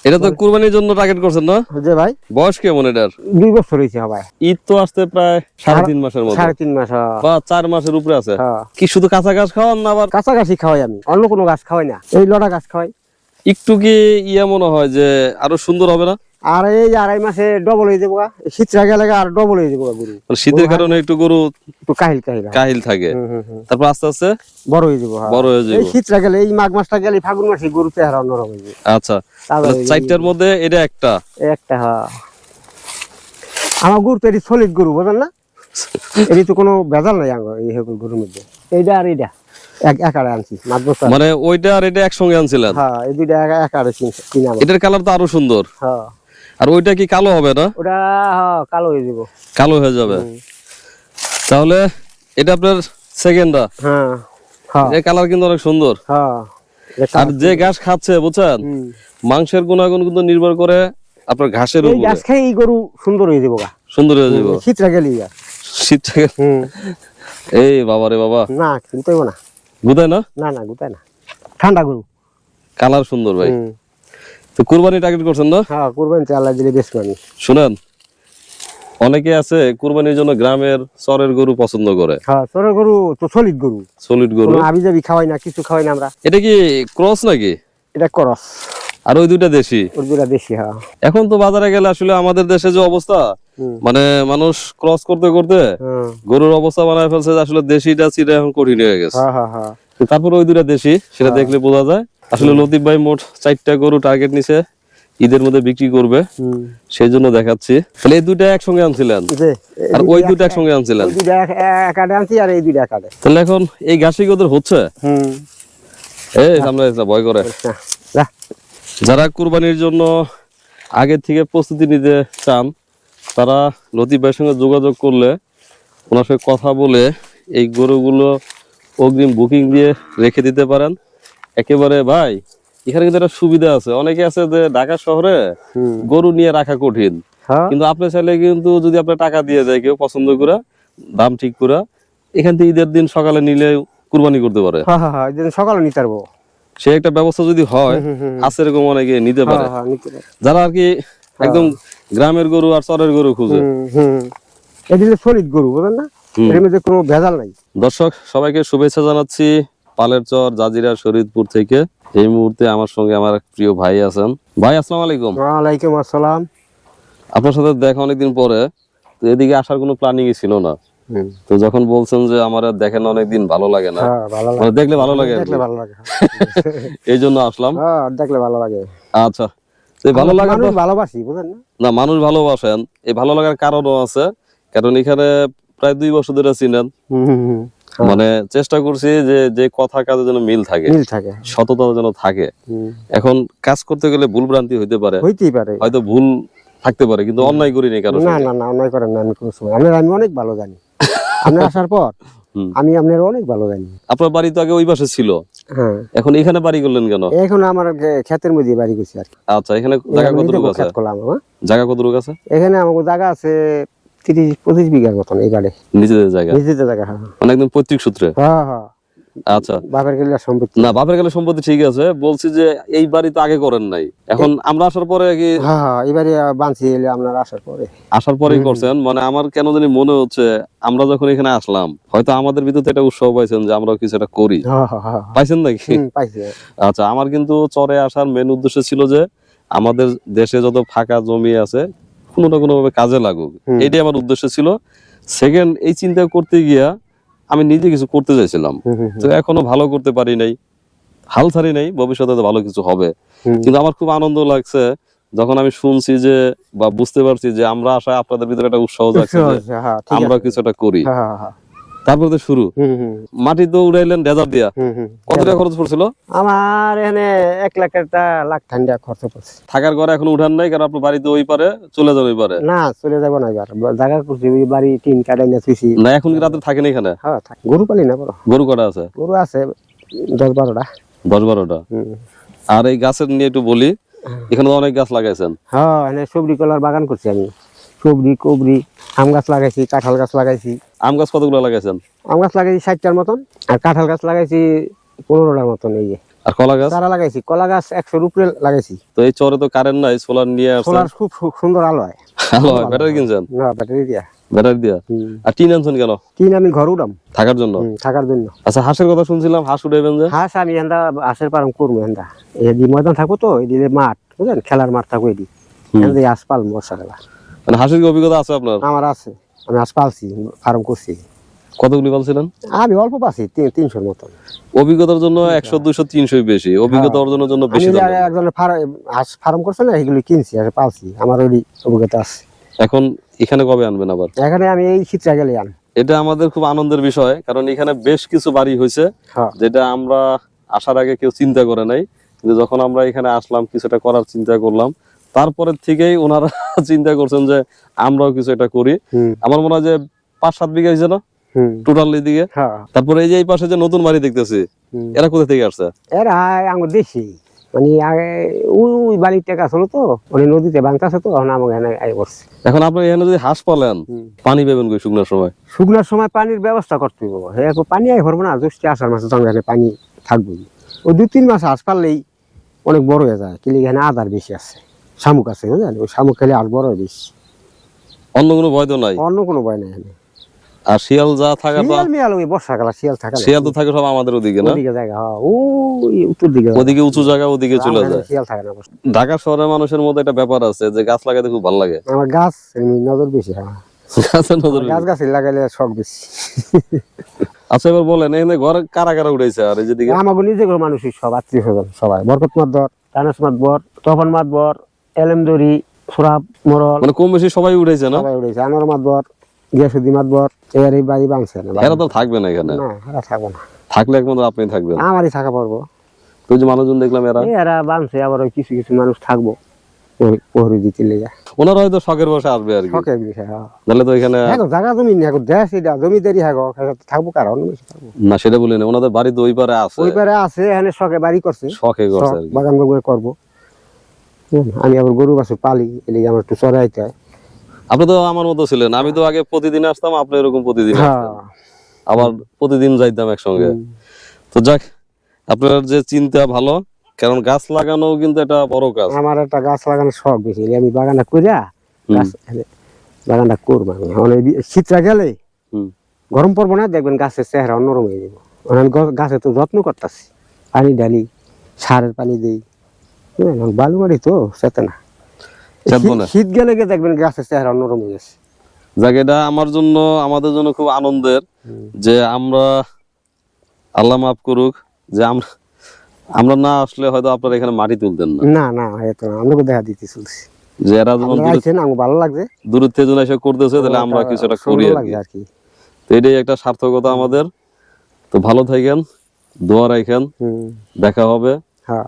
এটা তো কুরবানির জন্য টার্গেট করছেন না? জি ভাই। বয়স কেমন এটার? 2 বছর হইছে ভাই। ঈদ তো আসতে প্রায় 3.5 মাসের মতো। 3.5 মাস। বা 4 মাসের উপরে আছে। হ্যাঁ। কি শুধু কাঁচা ঘাস খাওয়ান না আবার? কাঁচা ঘাসই খাওয়াই আমি, অন্য কোনো ঘাস খাওয়াই না, এই লড়া ঘাস খাওয়াই। একটু কি মনে হয় যে আরো সুন্দর হবে না? আর এই 2.5 মাসে ডবল হয়ে যাবো, শীতটা গেলে আর ডবল হয়ে যাবো গরু। শীতের কারণে একটু গরু একটু কাহিল থাকে, তারপর আস্তে আস্তে বড় হয়ে যাবো। বড় হয়ে যাবে। এই শীতটা গেলে, এই মাঘ মাসটা গেলে ফাগুন মাসে গরু চেহারা অন্যরকম হয়ে যাবে। আচ্ছা, চারটার মধ্যে এটা একটা। হ্যাঁ। আমার গরু তো এটি সলিড গরু, বুঝলেন না? এটি তো কোনো ভেজাল নাই এই গরুর মধ্যে। এইটা আর এইটা একারে আনছি মাঘ বছর। মানে ওইটা আর এটা একসঙ্গে আনছিলেন? হ্যাঁ, এই দুইটা একারে কিনা। এটার কালার তো আরো সুন্দর। হ্যাঁ। আর ওইটা কি কালো হবে না? ওটা কালো হয়ে যাবে। কালো হয়ে যাবে। তাহলে এটা আপনার সেকেন্ডটা। হ্যাঁ। এই কালার কিন্তু অনেক সুন্দর। হ্যাঁ। আর যে ঘাস খাচ্ছে বুঝছেন, মাংসের গুণাগুণ কিন্তু নির্ভর করে আপনার ঘাসের উপরে। এই ঘাস খাই এই গরু সুন্দর হয়ে যাবে। সুন্দর হয়ে যাবে শীতটা গেলে। শীতটা এই বাবা রে বাবা, না গুতাইব না। গুতায় না? না না গুতায় না, ঠান্ডা গরু। কালার সুন্দর ভাই। তো কুরবানি টার্গেট করছেন না? হ্যাঁ, কুরবানি আল্লাহ দিলে বেশ মানি। শুনেন, অনেকে আছে কুরবানির জন্য গ্রামের চরের গরু পছন্দ করে। হ্যাঁ, চরের গরু তো সলিড গরু। সলিড গরু আবি যাবি খাওয়াই না, কিছু খাওয়াই না আমরা। এটা কি ক্রস নাকি? এটা ক্রস। আর ওই দুইটা দেশি? ওই দুইটা দেশি। হ্যাঁ। এখন তো বাজারে গেলে আসলে আমাদের দেশে যে অবস্থা, মানে মানুষ ক্রস করতে করতে গরুর অবস্থা বানায় ফেলছে, আসলে দেশিটা চিরা এখন কঠিন হয়ে গেছে। তারপর ওই দুইটা দেশি, সেটা দেখলে বোঝা যায়। আসলে লতিফ ভাই মোট 4টা গরু টার্গেট নিছে ঈদের মধ্যে বিক্রি করবে, সেই জন্য দেখাচ্ছি। তাহলে এই দুইটা একসঙ্গে আনছিলেন আর ওই দুইটা একসঙ্গে আনছিলেন? আর এই দুইটা একাডে। তাহলে এখন এই ঘাসি ওদের হচ্ছে? এই সামনে ভয় করে। যারা কুরবানির জন্য আগে থেকে প্রস্তুতি নিতে চান, তারা লতিফ ভাইয়ের সঙ্গে যোগাযোগ করলে, ওনার সঙ্গে কথা বলে এই গরুগুলো অগ্রিম বুকিং দিয়ে রেখে দিতে পারেন একেবারে। ভাই এখানে কিন্তু একটা সুবিধা আছে, অনেকে আছে যে ঢাকা শহরে গরু নিয়ে রাখা কঠিন, কিন্তু আপনি চাইলে কিন্তু যদি আপনার টাকা দিয়ে যায় কেউ পছন্দ করে, দাম ঠিক করে, এখান থেকে ঈদের দিন সকালে নিলে কুরবানি করতে পারে। সকালে নিতে পারবো, সে একটা ব্যবস্থা যদি হয়, আছে এরকম অনেকে নিতে পারে যারা আর কি একদম গ্রামের গরু আর চরের গরু খুঁজে। সলিড গরু, বুঝলেন না? এর মধ্যে কোনো ভেজাল নাই। দর্শক সবাইকে শুভেচ্ছা জানাচ্ছি পালের চর জাজিরা শরীদপুর থেকে। এই মুহূর্তে আমার সঙ্গে আমার প্রিয় ভাই আছেন। ভাই আসসালামু আলাইকুম। ওয়ালাইকুম আসসালাম। আপনার সাথে দেখা অনেকদিন পরে, তো এদিকে আসার কোনো প্ল্যানিং ছিল না, তো যখন বলছেন যে আমার দেখেন অনেকদিন ভালো লাগে না, দেখলে ভালো লাগে, এই জন্য আসলাম। দেখলে ভালো লাগে। আচ্ছা, ভালো লাগা ভালোবাসি, বুঝলেন না? মানুষ ভালোবাসেন, এই ভালো লাগার কারণও আছে, কারণ এখানে প্রায় 2 বছর ধরে চিনেন। মানে চেষ্টা করছি যে যে কথা কাজে যেন মিল থাকে, সততা যেন থাকে। এখন কাজ করতে গেলে ভুল ভ্রান্তি হইতেই পারে, হয়তো ভুল থাকতে পারে, কিন্তু অন্যায় করিনি কারণ। না না না, অন্যায় করেন না। আমি কোনো সময় আমি অনেক ভালো জানি। আপনি আসার পর আমি আপনার অনেক ভালো জানি। আপনার বাড়ি তো আগে ওই পাশে ছিল, এখন এখানে বাড়ি করলেন কেন? এখন আমার ক্ষেতের মধ্যে বাড়ি করছি আর কি। আচ্ছা, এখানে জায়গা কতটুকু আছে? জায়গা কতটুকু আছে এখানে? আমার জায়গা আছে 30-25 বিঘার মতন। এই বাড়ি নিজেদের জায়গা। মানে একদম পৈতৃক সূত্রে? আচ্ছা, বাপের গেলে সম্পত্তি না, বাপের গেলে সম্পত্তি ঠিক আছে, বলছি যে এই বাড়ি তো আগে করেন নাই, এখন আমরা আসার পরে কি? এই বাড়ি বানছি আপনার আসার পরেই করছেন। মানে আমার কেন জানি মনে হচ্ছে আমরা যখন এখানে আসলাম, হয়তো আমাদের ভিতরে একটা উৎসাহ পাইছেন যে আমরা কিছু একটা করি। পাইছেন নাকি? আচ্ছা, আমার কিন্তু চরে আসার মেন উদ্দেশ্য ছিল যে আমাদের দেশে যত ফাঁকা জমি আছে কোনো না কোনো ভাবে কাজে লাগুক, এটাই আমার উদ্দেশ্য ছিল। সেকেন্ড, এই চিন্তা করতে গিয়া আমি নিজে কিছু করতে চাইছিলাম, তো এখনো ভালো করতে পারি নাই, হাল ছাড়ি নাই, ভবিষ্যতে ভালো কিছু হবে। কিন্তু আমার খুব আনন্দ লাগছে যখন আমি শুনছি যে, বা বুঝতে পারছি যে আমরা আশায় আপনাদের ভিতরে একটা উৎসাহ যাচ্ছে আমরা কিছু একটা করি। তারপর তো শুরু। মাটি তো উড়াইলেন ডেজার দিয়া, কত টাকা খরচ পড়ছিল? আমার এখানে 1 লাখ টাকা খরচ পড়ছে। থাকার ঘরে এখন উঠান নাই, কারণ আপনার বাড়িতে ওই পারে চলে যান? ওই পারে না, চলে যাবো না, জায়গা করছি, বাড়ি টিন কাটাই না থুইছি না। এখন কি রাতে থাকেন এখানে? হ্যাঁ, গরু পালি না। গরু কটা আছে? গরু আছে 10-12টা। 10-12টা। আর এই গাছের নিয়ে একটু বলি, এখানে অনেক গাছ লাগাইছেন। হ্যাঁ, এখানে সবজি কলার বাগান করছি আমি। সবজি, কবরি, আম গাছ লাগাইছি, কাঁঠাল গাছ লাগাইছি। আম গাছ কতগুলো লাগাইছেন? আম গাছ লাগাইছি 60টার মতন, আর কাঁঠাল গাছ লাগাইছি 15টার মতন। এই যে আর কলা গাছ? চারা লাগাইছি, কলা গাছ 100 উপরে লাগাইছি। তো এই চরে তো কারেন্ট নাই, সোলার নিয়ে আসছেন? সোলার খুব সুন্দর আলো হয়। আলো হয়, ব্যাটারি কিনছেন? না, ব্যাটারি দিয়া। ব্যাটারি দিয়া। আর টিন আনছেন কেন? টিন আমি ঘর উঠাম থাকার জন্য? থাকার জন্য। আচ্ছা, হাঁসের কথা শুনছিলাম, হাঁস উঠাইবেন যে? হাঁস আমি এন্দা হাঁসের পালন করবো। এন্দা এদি ময়দান থাকবো তো, এদিকে মাঠ বুঝলেন, খেলার মাঠ থাকবো, এদি এন্দা হাঁস পালন বর্ষাকালে। মানে হাঁসের কি অভিজ্ঞতা আছে আপনার? আমার আছে, আমি হাঁস পালছি, ফার্ম করছি। কতগুলি পালছিলেন? আমি অল্প পাচ্ছি, 300-র মতন। অভিজ্ঞতার জন্য 100, 200, 300 বেশি, অভিজ্ঞতা অর্জনের জন্য বেশি। একজনের হাঁস ফার্ম করছে না, এগুলো কিনছি আর পালছি, আমার ওই অভিজ্ঞতা আছে। এখন এখানে কবে আনবেন আবার? এখানে আমি এই শীতটা গেলে আন। এটা আমাদের খুব আনন্দের বিষয়, কারণ এখানে বেশ কিছু বাড়ি হয়েছে যেটা আমরা আসার আগে কেউ চিন্তা করে নাই, কিন্তু যখন আমরা এখানে আসলাম কিছুটা করার চিন্তা করলাম, তারপরের থেকেই ওনারা চিন্তা করছেন যে আমরাও কিছু একটা করি। আমার মনে হয় যে 5-7 বিঘা হয়েছে না টোটাল এদিকে? তারপরে এই যে এই পাশে যে নতুন বাড়ি দেখতেছি, এরা কোথা থেকে আসছে? এরা আমার দেশি, মানে ওই বাড়ির টাকা আসলো তো, ওই নদীতে বাংতাছে তো, এখন আমাকে এখানে আই করছে। এখন আপনি এখানে যদি হাঁস পালেন, পানি পাবেন কই শুকনার সময়? শুকনার সময় পানির ব্যবস্থা করতে হবে। হ্যাঁ, পানি আই ভরবো না, জ্যৈষ্ঠী আষাঢ় মাসে তখন এখানে পানি থাকবেই। ওই 2-3 মাস হাঁস পারলেই অনেক বড় হয়ে যায়। কিন্তু এখানে আদার বেশি আছে, শামুক আছে বুঝলেন, ওই শামুক খেলে আর বড় হয় বেশি। অন্য কোনো ভয় তো নাই? অন্য কোনো ভয় নাই এখানে। আর শিয়াল যা থাকা, শিয়াল মিয়াল ওই বর্ষাকালে শিয়াল থাকে, শিয়াল তো থাকে সব আমাদের ওদিকে না? ওদিকে জায়গা, ওই উত্তর দিকে, ওদিকে উঁচু জায়গা, ওদিকে চলে যায়। শিয়াল থাকে না। ঢাকা শহরের মানুষের মধ্যে একটা ব্যাপার আছে যে গাছ লাগাতে খুব ভালো লাগে। আমার গাছ নজর বেশি, গাছের নজর গাছ গাছ লাগাইলে শখ বেশি। আচ্ছা, এবার বলেন এখানে ঘর কারা কারা উঠেছে? আর এই যেদিকে আমাকে নিজে করে মানুষই সব আত্মীয় স্বজন সবাই, বরকত মাতবর, তানাস মাতবর, তপন মাতবর, এলেমদরি, সুরাব মরল, মানে কম বেশি সবাই উঠেছে না? সবাই উঠেছে। আনোয়ার মাতবর, গিয়াসুদ্দিন মাতবর, এর এই বাড়ি বাংছে না। এরা তো থাকবে না এখানে? না, এরা থাকবো না। থাকলে একমাত্র আপনি থাকবেন। আমারই থাকা পারবো। তো যে মানুষজন দেখলাম এরা বাংছে, আবার ওই কিছু কিছু মানুষ থাকবো প্রহরী দিতে লেগে। ওনারা হয়তো শখের বসে আসবে আর কি। শখের বিষয়। নাহলে তো এখানে জায়গা জমি নেই, দেশ এটা জমিদারি থাকবো কার অন্য কিছু থাকবো না, সেটা বলি না। ওনাদের বাড়ি তো ওই পারে আছে। ওই পারে আছে, এখানে শখে বাড়ি করছে, শখে করছে আর কি। বাগান বাগান করবো। আমি আবার গরু বাছুর পালি, এলিগে আমার একটু চড়াইতে হয়। আপনি তো আমার মতো ছিলেন, আমি তো আগে প্রতিদিন আসতাম, আপনি এরকম প্রতিদিন আসতেন, আবার প্রতিদিন যাইতাম একসঙ্গে। তো যাক, আপনার যে চিন্তা ভালো, কারণ গাছ লাগানো কিন্তু একটা বড় কাজ। আমার একটা গাছ লাগানোর শখ বেশি, আমি বাগানটা করিয়া বাগানটা করবো। শীতটা গেলে গরম পড়বো না, দেখবেন গাছের চেহারা অন্যরকম হয়ে যাবো। আমি গাছে তো যত্ন করতেছি, পানি ঢালি, সারের পানি দিই, বালু মাটি তো চেতে না। শীত গেলে দেখবেন গাছের চেহারা অন্যরকম হয়ে গেছে। যাক, এটা আমার জন্য, আমাদের জন্য খুব আনন্দের যে আমরা, আল্লাহ মাফ করুক, যে আমরা না আসলে হয়তো আপনারা এখানে মাটি তুলতেন না। না না, এতো আমরা দেখা দিতে চলছি যে এরা যখন ভালো লাগছে, দূরের থেকে জন এসে করতেছে, তাহলে আমরা কিছুটা করি আর কি। তো এটাই একটা সার্থকতা আমাদের। তো ভালো থাকেন, দোয়া রাখেন, দেখা হবে।